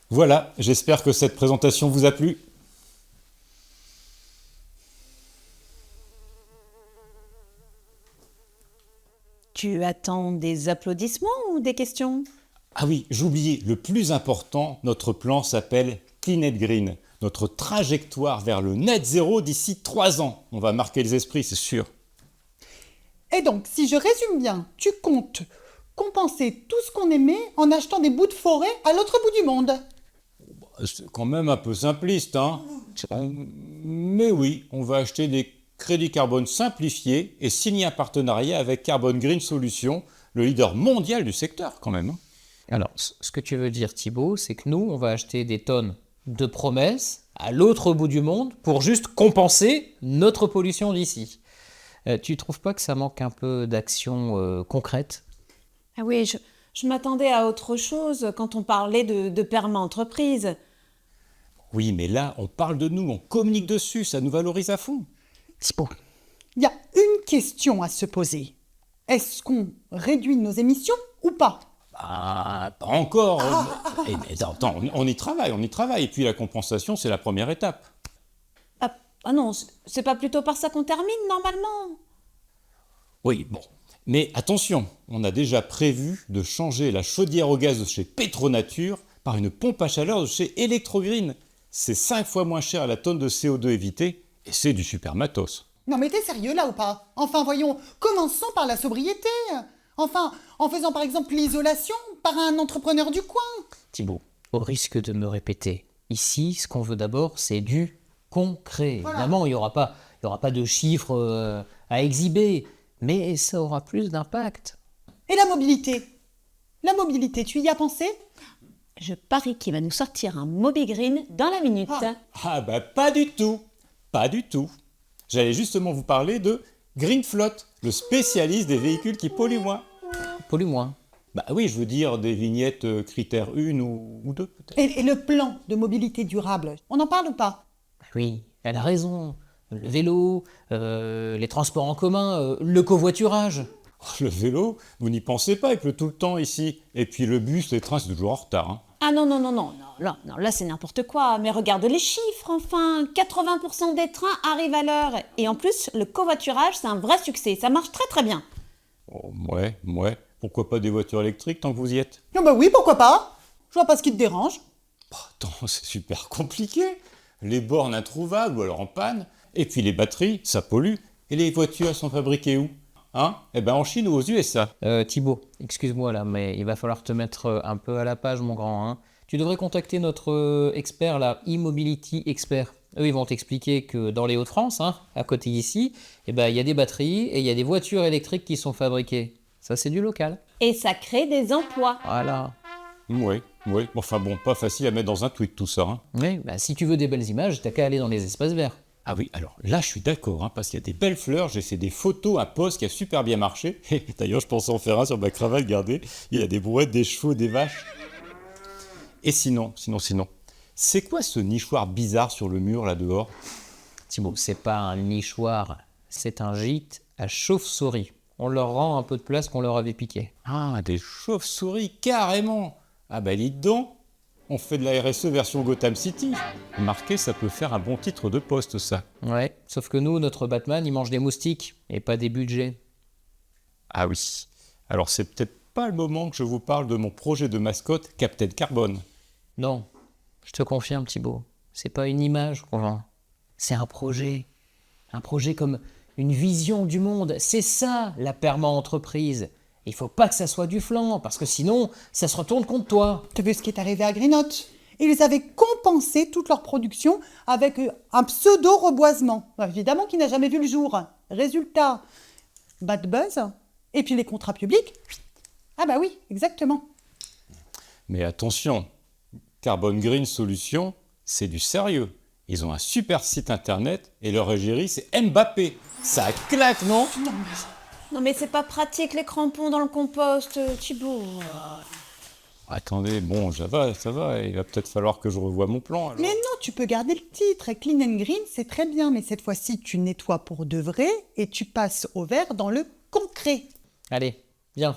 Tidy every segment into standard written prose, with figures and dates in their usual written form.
Voilà, j'espère que cette présentation vous a plu. Tu attends des applaudissements ou des questions? Ah oui, j'oubliais, le plus important, notre plan s'appelle Clean Green, notre trajectoire vers le net zéro d'ici 3 ans. On va marquer les esprits, c'est sûr. Et donc, si je résume bien, tu comptes compenser tout ce qu'on émet en achetant des bouts de forêt à l'autre bout du monde. C'est quand même un peu simpliste, hein. Mais oui, on va acheter des crédits carbone simplifiés et signer un partenariat avec Carbon Green Solutions, le leader mondial du secteur quand même, hein. Alors, ce que tu veux dire, Thibaut, c'est que nous, on va acheter des tonnes de promesses à l'autre bout du monde pour juste compenser notre pollution d'ici. Tu trouves pas que ça manque un peu d'action concrète? Ah oui, je m'attendais à autre chose quand on parlait de perma-entreprise. Oui, mais là, on parle de nous, on communique dessus, ça nous valorise à fond. Thibaut, il y a une question à se poser. Est-ce qu'on réduit nos émissions ou pas? Ah, pas encore. Mais attends, on y travaille. Et puis la compensation, c'est la première étape. Ah non, c'est pas plutôt par ça qu'on termine normalement? Oui, bon. Mais attention, on a déjà prévu de changer la chaudière au gaz de chez Petronature par une pompe à chaleur de chez Electrogreen. C'est 5 fois moins cher à la tonne de CO2 évitée et c'est du super matos. Non mais t'es sérieux là ou pas? Enfin voyons, commençons par la sobriété. Enfin, en faisant par exemple l'isolation par un entrepreneur du coin. Thibaut, au risque de me répéter, ici, ce qu'on veut d'abord, c'est du concret. Voilà. Évidemment, il n'y aura pas de chiffres à exhiber, mais ça aura plus d'impact. Et la mobilité? La mobilité, tu y as pensé? Je parie qu'il va nous sortir un Moby Green dans la minute. Ah bah pas du tout. Pas du tout. J'allais justement vous parler de Greenflot, le spécialiste des véhicules qui polluent moins. Pollue moins. Bah oui, je veux dire des vignettes critères 1 ou 2 peut-être. Et le plan de mobilité durable, on en parle ou pas? Oui, elle a raison. Le vélo, les transports en commun, le covoiturage. Oh, le vélo, vous n'y pensez pas, il pleut tout le temps ici. Et puis le bus, les trains, c'est toujours en retard, hein. Ah non, là c'est n'importe quoi. Mais regarde les chiffres, enfin. 80% des trains arrivent à l'heure. Et en plus, le covoiturage, c'est un vrai succès. Ça marche très très bien. Oh, ouais. Pourquoi pas des voitures électriques tant que vous y êtes? Ah bah oui, pourquoi pas? Je vois pas ce qui te dérange. Attends, c'est super compliqué. Les bornes introuvables ou alors en panne. Et puis les batteries, ça pollue. Et les voitures, elles sont fabriquées où? Hein? Eh ben en Chine ou aux USA. Thibaut, excuse-moi là, mais il va falloir te mettre un peu à la page, mon grand, hein. Tu devrais contacter notre expert là, e-mobility expert. Eux, ils vont t'expliquer que dans les Hauts-de-France, hein, à côté d'ici, il y a des batteries et il y a des voitures électriques qui sont fabriquées. Ça, c'est du local. Et ça crée des emplois. Voilà. Oui. Enfin bon, pas facile à mettre dans un tweet tout ça, hein. Oui, si tu veux des belles images, t'as qu'à aller dans les espaces verts. Ah oui, alors là je suis d'accord, hein, parce qu'il y a des belles fleurs, j'ai fait des photos, un post qui a super bien marché. Et d'ailleurs je pensais en faire un sur ma cravate, regardez, il y a des brouettes, des chevaux, des vaches. Et sinon, c'est quoi ce nichoir bizarre sur le mur là dehors? Thibaut, c'est pas un nichoir, c'est un gîte à chauves-souris. On leur rend un peu de place qu'on leur avait piqué. Ah, des chauves-souris, carrément. Ah bah dites donc, on fait de la RSE version Gotham City. Remarquez, ça peut faire un bon titre de poste ça. Ouais, sauf que nous, notre Batman, il mange des moustiques et pas des budgets. Ah oui, alors c'est peut-être pas le moment que je vous parle de mon projet de mascotte Captain Carbone. Non, je te confirme, Thibaut, c'est pas une image qu'on vend, c'est un projet. Un projet comme une vision du monde, c'est ça la perma-entreprise. Il faut pas que ça soit du flan, parce que sinon, ça se retourne contre toi. T'as vu ce qui est arrivé à Greenock? Ils avaient compensé toute leur production avec un pseudo-reboisement. Évidemment qui n'a jamais vu le jour. Résultat, bad buzz. Et puis les contrats publics. Ah bah oui, exactement. Mais attention, Carbon Green Solutions, c'est du sérieux. Ils ont un super site internet et leur égérie c'est Mbappé. Ça claque, non? Non mais c'est pas pratique les crampons dans le compost, Thibaut. Attendez, bon, ça va, il va peut-être falloir que je revoie mon plan. Alors. Mais non, tu peux garder le titre. Clean and Green, c'est très bien. Mais cette fois-ci, tu nettoies pour de vrai et tu passes au vert dans le concret. Allez, viens.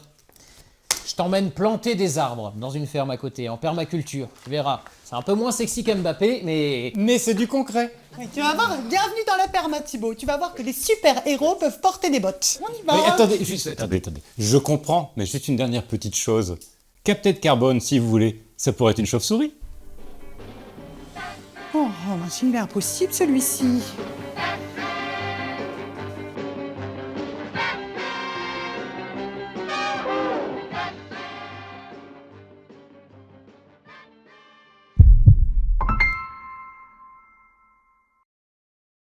Je t'emmène planter des arbres dans une ferme à côté, en permaculture. Tu verras. C'est un peu moins sexy qu'Mbappé, mais... Mais c'est du concret. Oui, tu vas voir, bienvenue dans la perma, Thibaut. Tu vas voir que les super-héros peuvent porter des bottes. On y va. Mais attendez. Je comprends, mais juste une dernière petite chose. Capter de carbone, si vous voulez, ça pourrait être une chauve-souris. Oh, il est impossible celui-ci.